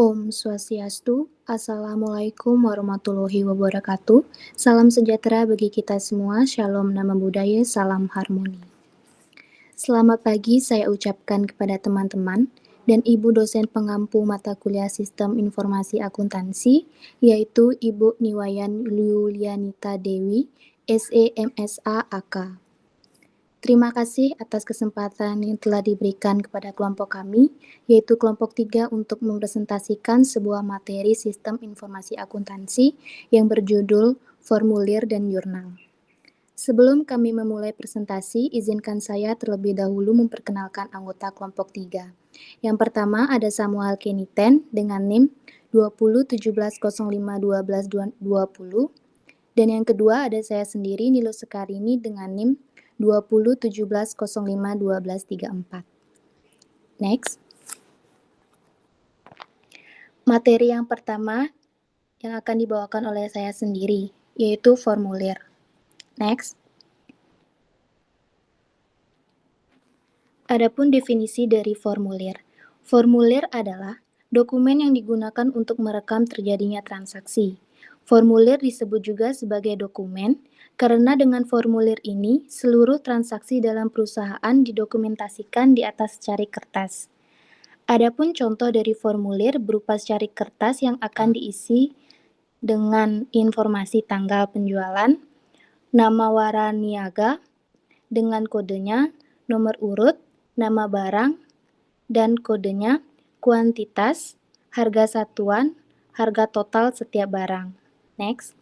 Om Swastiastu, Assalamualaikum warahmatullahi wabarakatuh. Salam sejahtera bagi kita semua, Shalom Nama Budaya, Salam Harmoni. Selamat pagi saya ucapkan kepada teman-teman dan Ibu dosen pengampu mata kuliah Sistem Informasi Akuntansi, yaitu Ibu Niwayan Yulianita Dewi, SE MSA AK. Terima kasih atas kesempatan yang telah diberikan kepada kelompok kami, yaitu kelompok 3 untuk mempresentasikan sebuah materi sistem informasi akuntansi yang berjudul Formulir dan Jurnal. Sebelum kami memulai presentasi, izinkan saya terlebih dahulu memperkenalkan anggota kelompok 3. Yang pertama ada Samuel Keniten dengan NIM 2017051220, dan yang kedua ada saya sendiri Nilo Sekarini dengan NIM 2017051234. Next. Materi yang pertama yang akan dibawakan oleh saya sendiri, yaitu formulir. Next. Adapun definisi dari formulir. Formulir adalah dokumen yang digunakan untuk merekam terjadinya transaksi. Formulir disebut juga sebagai dokumen karena dengan formulir ini seluruh transaksi dalam perusahaan didokumentasikan di atas secari kertas. Adapun contoh dari formulir berupa secari kertas yang akan diisi dengan informasi tanggal penjualan, nama waraniaga dengan kodenya, nomor urut, nama barang, dan kodenya, kuantitas, harga satuan, harga total setiap barang. Next.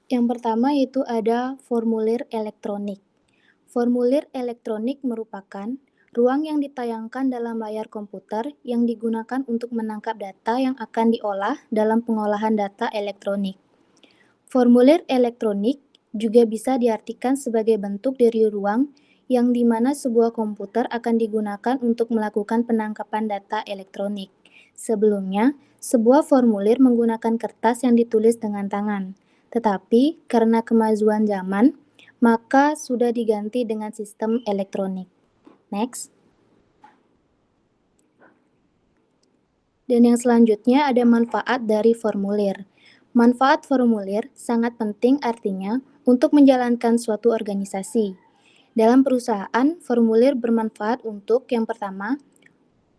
Yang pertama yaitu ada formulir elektronik. Formulir elektronik merupakan ruang yang ditayangkan dalam layar komputer yang digunakan untuk menangkap data yang akan diolah dalam pengolahan data elektronik. Formulir elektronik juga bisa diartikan sebagai bentuk dari ruang yang di mana sebuah komputer akan digunakan untuk melakukan penangkapan data elektronik. Sebelumnya, sebuah formulir menggunakan kertas yang ditulis dengan tangan. Tetapi, karena kemajuan zaman, maka sudah diganti dengan sistem elektronik. Next. Dan yang selanjutnya ada manfaat dari formulir. Manfaat formulir sangat penting artinya untuk menjalankan suatu organisasi. Dalam perusahaan, formulir bermanfaat untuk yang pertama,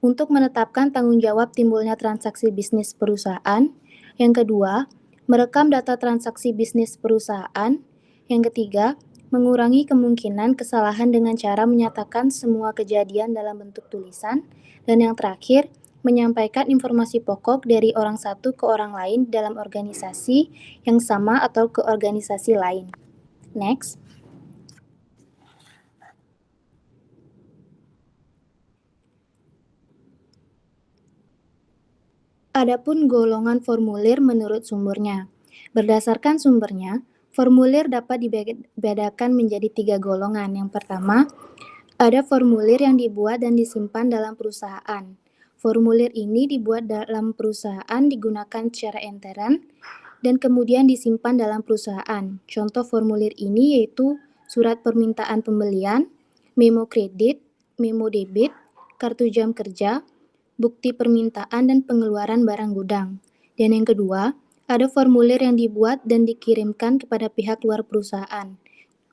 untuk menetapkan tanggung jawab timbulnya transaksi bisnis perusahaan. Yang kedua, merekam data transaksi bisnis perusahaan. Yang ketiga, mengurangi kemungkinan kesalahan dengan cara menyatakan semua kejadian dalam bentuk tulisan. Dan yang terakhir, menyampaikan informasi pokok dari orang satu ke orang lain dalam organisasi yang sama atau ke organisasi lain. Next. Adapun golongan formulir menurut sumbernya. Berdasarkan sumbernya, formulir dapat dibedakan menjadi 3 golongan. Yang pertama, ada formulir yang dibuat dan disimpan dalam perusahaan. Formulir ini dibuat dalam perusahaan digunakan secara intern dan kemudian disimpan dalam perusahaan. Contoh formulir ini yaitu surat permintaan pembelian, memo kredit, memo debit, kartu jam kerja, bukti permintaan dan pengeluaran barang gudang. Dan yang kedua, ada formulir yang dibuat dan dikirimkan kepada pihak luar perusahaan.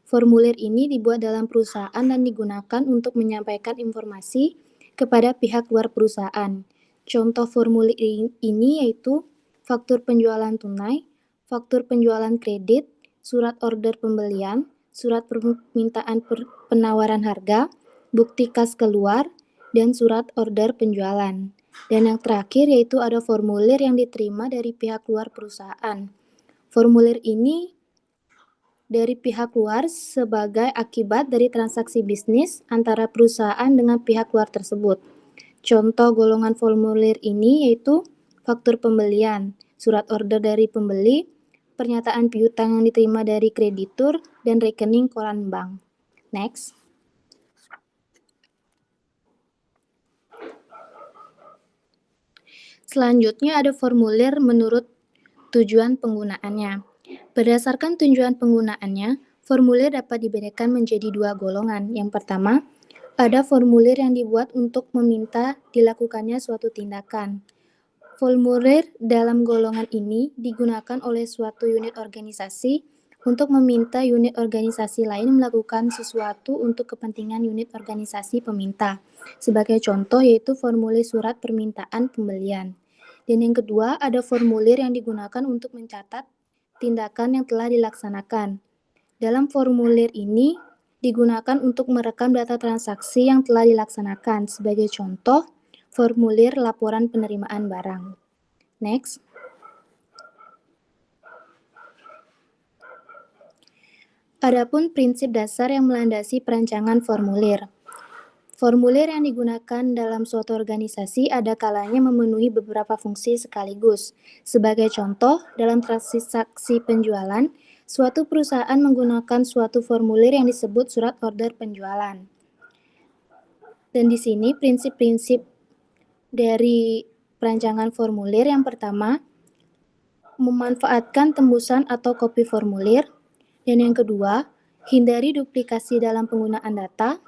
Formulir ini dibuat dalam perusahaan dan digunakan untuk menyampaikan informasi kepada pihak luar perusahaan. Contoh formulir ini yaitu faktur penjualan tunai, faktur penjualan kredit, surat order pembelian, surat permintaan penawaran harga, bukti kas keluar, dan surat order penjualan. Dan yang terakhir yaitu ada formulir yang diterima dari pihak luar perusahaan. Formulir ini dari pihak luar sebagai akibat dari transaksi bisnis antara perusahaan dengan pihak luar tersebut. Contoh golongan formulir ini yaitu faktur pembelian, surat order dari pembeli, pernyataan piutang yang diterima dari kreditur, dan rekening koran bank. Next. Selanjutnya ada formulir menurut tujuan penggunaannya. Berdasarkan tujuan penggunaannya, formulir dapat dibedakan menjadi 2 golongan. Yang pertama, ada formulir yang dibuat untuk meminta dilakukannya suatu tindakan. Formulir dalam golongan ini digunakan oleh suatu unit organisasi untuk meminta unit organisasi lain melakukan sesuatu untuk kepentingan unit organisasi peminta. Sebagai contoh yaitu formulir surat permintaan pembelian. Dan yang kedua, ada formulir yang digunakan untuk mencatat tindakan yang telah dilaksanakan. Dalam formulir ini digunakan untuk merekam data transaksi yang telah dilaksanakan. Sebagai contoh, formulir laporan penerimaan barang. Next. Adapun prinsip dasar yang melandasi perancangan formulir. Formulir yang digunakan dalam suatu organisasi ada kalanya memenuhi beberapa fungsi sekaligus. Sebagai contoh, dalam transaksi penjualan, suatu perusahaan menggunakan suatu formulir yang disebut surat order penjualan. Dan di sini prinsip-prinsip dari perancangan formulir yang pertama, memanfaatkan tembusan atau copy formulir. Dan yang kedua, hindari duplikasi dalam penggunaan data.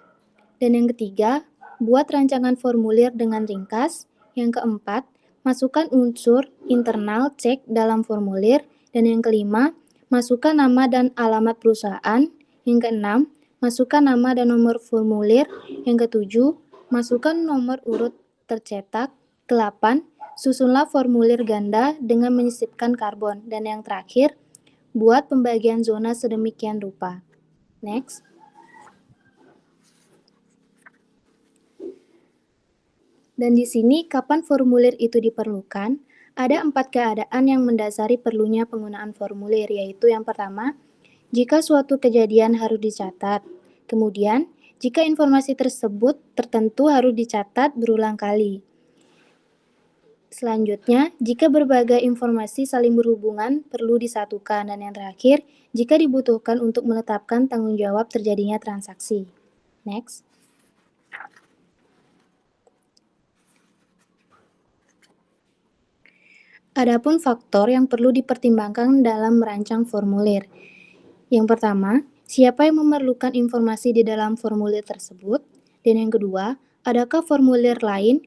Dan yang ketiga, buat rancangan formulir dengan ringkas. Yang keempat, masukkan unsur internal cek dalam formulir. Dan yang kelima, masukkan nama dan alamat perusahaan. Yang keenam, masukkan nama dan nomor formulir. Yang ketujuh, masukkan nomor urut tercetak. Ke-8, susunlah formulir ganda dengan menyisipkan karbon. Dan yang terakhir, buat pembagian zona sedemikian rupa. Next. Dan di sini kapan formulir itu diperlukan? Ada 4 keadaan yang mendasari perlunya penggunaan formulir, yaitu yang pertama, jika suatu kejadian harus dicatat. Kemudian, jika informasi tersebut tertentu harus dicatat berulang kali. Selanjutnya, jika berbagai informasi saling berhubungan perlu disatukan. Dan yang terakhir, jika dibutuhkan untuk menetapkan tanggung jawab terjadinya transaksi. Next. Adapun faktor yang perlu dipertimbangkan dalam merancang formulir. Yang pertama, siapa yang memerlukan informasi di dalam formulir tersebut? Dan yang kedua, adakah formulir lain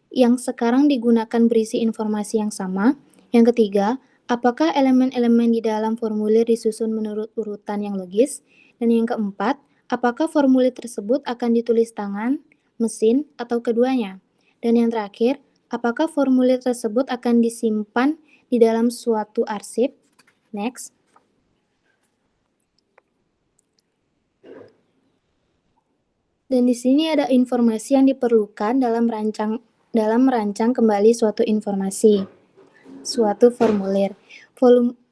yang sekarang digunakan berisi informasi yang sama? Yang ketiga, apakah elemen-elemen di dalam formulir disusun menurut urutan yang logis? Dan yang keempat, apakah formulir tersebut akan ditulis tangan, mesin, atau keduanya? Dan yang terakhir, apakah formulir tersebut akan disimpan di dalam suatu arsip? Next. Dan di sini ada informasi yang diperlukan dalam merancang kembali suatu informasi, suatu formulir.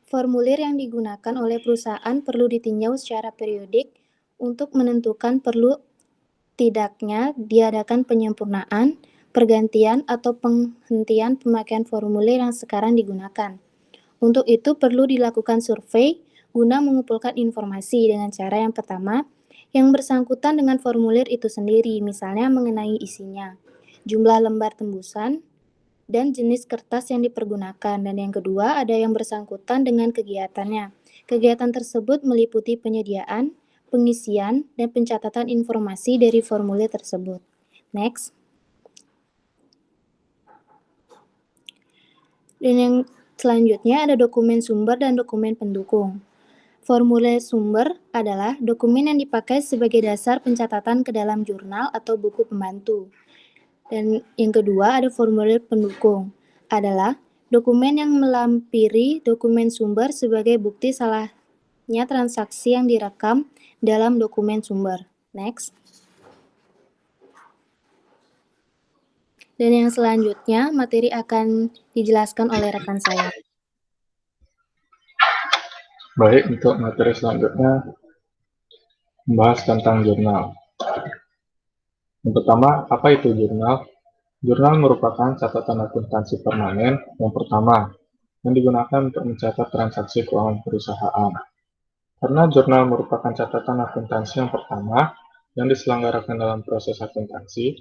Formulir yang digunakan oleh perusahaan perlu ditinjau secara periodik untuk menentukan perlu tidaknya diadakan penyempurnaan, pergantian, atau penghentian pemakaian formulir yang sekarang digunakan. Untuk itu perlu dilakukan survei guna mengumpulkan informasi dengan cara yang pertama, yang bersangkutan dengan formulir itu sendiri, misalnya mengenai isinya, jumlah lembar tembusan, dan jenis kertas yang dipergunakan. Dan yang kedua, ada yang bersangkutan dengan kegiatannya. Kegiatan tersebut meliputi penyediaan, pengisian, dan pencatatan informasi dari formulir tersebut. Next. Dan yang selanjutnya ada dokumen sumber dan dokumen pendukung. Formulir sumber adalah dokumen yang dipakai sebagai dasar pencatatan ke dalam jurnal atau buku pembantu. Dan yang kedua ada formulir pendukung, adalah dokumen yang melampiri dokumen sumber sebagai bukti salahnya transaksi yang direkam dalam dokumen sumber. Next. Dan yang selanjutnya materi akan dijelaskan oleh rekan saya. Baik, untuk materi selanjutnya membahas tentang jurnal. Yang pertama, apa itu jurnal? Jurnal merupakan catatan akuntansi permanen yang pertama yang digunakan untuk mencatat transaksi keuangan perusahaan. Karena jurnal merupakan catatan akuntansi yang pertama yang diselenggarakan dalam proses akuntansi,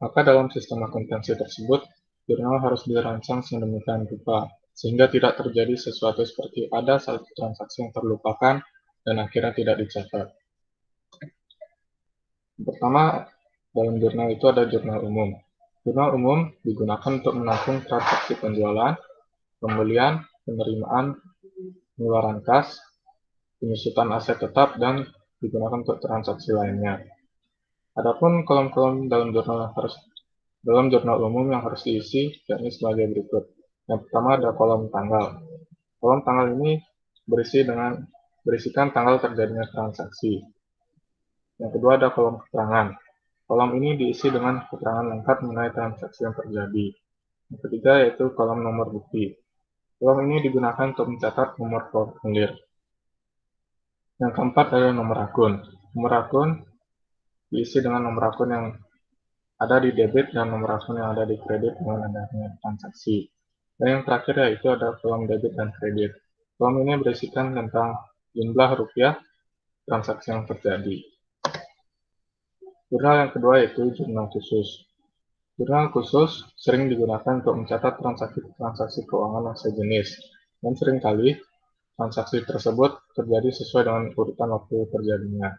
maka dalam sistem akuntansi tersebut, jurnal harus dirancang sedemikian rupa, sehingga tidak terjadi sesuatu seperti ada satu transaksi yang terlupakan dan akhirnya tidak dicatat. Pertama, Dalam jurnal itu ada jurnal umum. Jurnal umum digunakan untuk menampung transaksi penjualan, pembelian, penerimaan, pengeluaran kas, penyusutan aset tetap, dan digunakan untuk transaksi lainnya. Adapun kolom-kolom dalam jurnal umum yang harus diisi yakni sebagai berikut. Yang pertama ada kolom tanggal. Kolom tanggal ini berisikan tanggal terjadinya transaksi. Yang kedua ada kolom keterangan. Kolom ini diisi dengan keterangan lengkap mengenai transaksi yang terjadi. Yang ketiga yaitu kolom nomor bukti. Kolom ini digunakan untuk mencatat nomor formulir. Yang keempat adalah nomor akun. Nomor akun diisi dengan nomor akun yang ada di debit dan nomor akun yang ada di kredit dengan adanya transaksi. Dan yang terakhir yaitu ada kolom debit dan kredit. Kolom ini berisikan tentang jumlah rupiah transaksi yang terjadi. Jurnal yang kedua yaitu jurnal khusus. Jurnal khusus sering digunakan untuk mencatat transaksi keuangan yang sejenis, dan seringkali transaksi tersebut terjadi sesuai dengan urutan waktu terjadinya.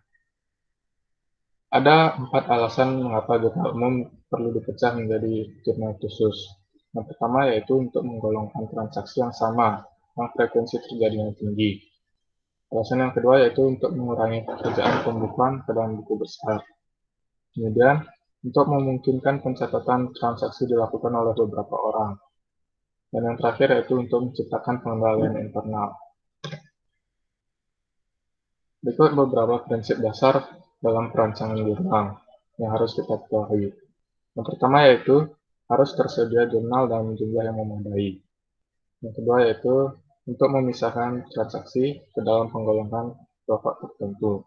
Ada 4 alasan mengapa jurnal umum perlu dipecah menjadi jurnal khusus. Yang pertama yaitu untuk menggolongkan transaksi yang sama, yang frekuensi terjadinya tinggi. Alasan yang kedua yaitu untuk mengurangi pekerjaan pembukuan ke dalam buku besar. Kemudian, untuk memungkinkan pencatatan transaksi dilakukan oleh beberapa orang. Dan yang terakhir yaitu untuk menciptakan pengendalian internal. Berikut beberapa prinsip dasar dalam perancangan jurnal yang harus kita ketahui. Yang pertama yaitu harus tersedia jurnal dalam jumlah yang memadai. Yang kedua yaitu untuk memisahkan transaksi ke dalam penggolongan kelompok tertentu.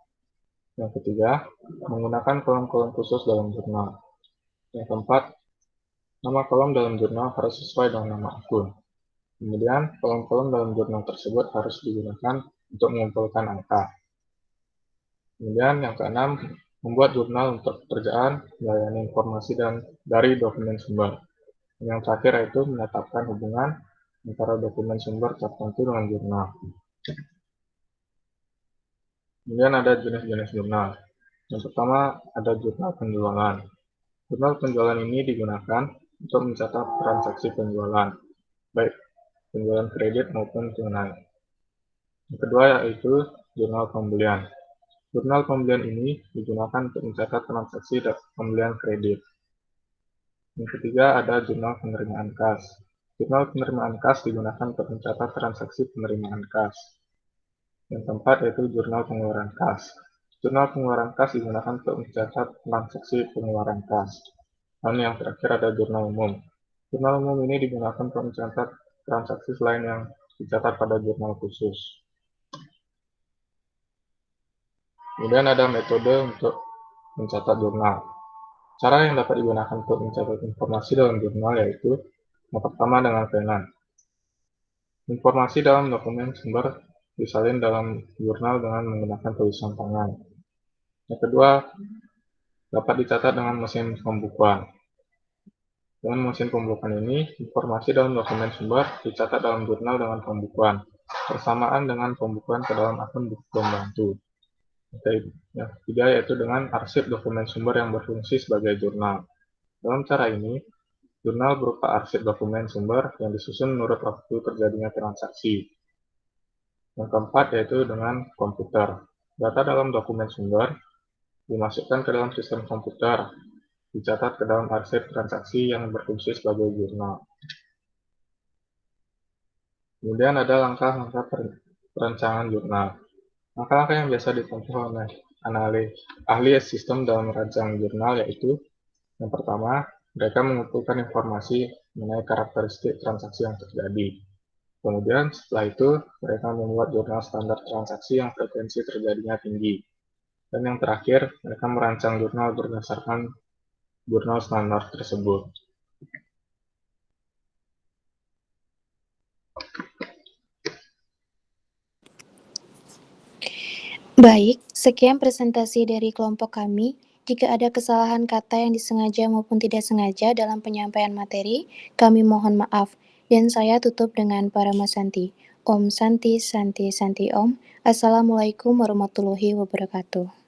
Yang ketiga, menggunakan kolom-kolom khusus dalam jurnal. Yang keempat, nama kolom dalam jurnal harus sesuai dengan nama akun. Kemudian, kolom-kolom dalam jurnal tersebut harus digunakan untuk mengumpulkan angka. Kemudian, yang keenam, membuat jurnal untuk pekerjaan, melayani informasi dari dokumen sumber. Dan yang terakhir yaitu menetapkan hubungan antara dokumen sumber tertentu dengan jurnal. Kemudian ada jenis-jenis jurnal. Yang pertama ada jurnal penjualan. Jurnal penjualan ini digunakan untuk mencatat transaksi penjualan, baik penjualan kredit maupun tunai. Yang kedua yaitu jurnal pembelian. Jurnal pembelian ini digunakan untuk mencatat transaksi pembelian kredit. Yang ketiga ada jurnal penerimaan kas. Jurnal penerimaan kas digunakan untuk mencatat transaksi penerimaan kas. Yang keempat yaitu jurnal pengeluaran kas. Jurnal pengeluaran kas digunakan untuk mencatat transaksi pengeluaran kas. Dan yang terakhir ada jurnal umum. Jurnal umum ini digunakan untuk mencatat transaksi selain yang dicatat pada jurnal khusus. Kemudian ada metode untuk mencatat jurnal. Cara yang dapat digunakan untuk mencatat informasi dalam jurnal yaitu yang pertama dengan pena. Informasi dalam dokumen sumber disalin dalam jurnal dengan menggunakan tulisan tangan. Yang kedua, dapat dicatat dengan mesin pembukuan. Dengan mesin pembukuan ini, informasi dalam dokumen sumber dicatat dalam jurnal dengan pembukuan, bersamaan dengan pembukuan ke dalam akun buku pembantu. Yang ketiga yaitu dengan arsip dokumen sumber yang berfungsi sebagai jurnal. Dalam cara ini, jurnal berupa arsip dokumen sumber yang disusun menurut waktu terjadinya transaksi. Yang keempat yaitu dengan komputer. Data dalam dokumen sumber dimasukkan ke dalam sistem komputer, dicatat ke dalam arsip transaksi yang berfungsi sebagai jurnal. Kemudian ada langkah-langkah perancangan jurnal. Langkah-langkah yang biasa ditempuh oleh ahli sistem dalam merancang jurnal yaitu yang pertama, mereka mengumpulkan informasi mengenai karakteristik transaksi yang terjadi. Kemudian setelah itu, mereka membuat jurnal standar transaksi yang frekuensi terjadinya tinggi. Dan yang terakhir, mereka merancang jurnal berdasarkan jurnal standar tersebut. Baik, sekian presentasi dari kelompok kami. Jika ada kesalahan kata yang disengaja maupun tidak sengaja dalam penyampaian materi, kami mohon maaf. Dan saya tutup dengan Parama Santi. Om Santi, Santi, Santi Om. Assalamualaikum warahmatullahi wabarakatuh.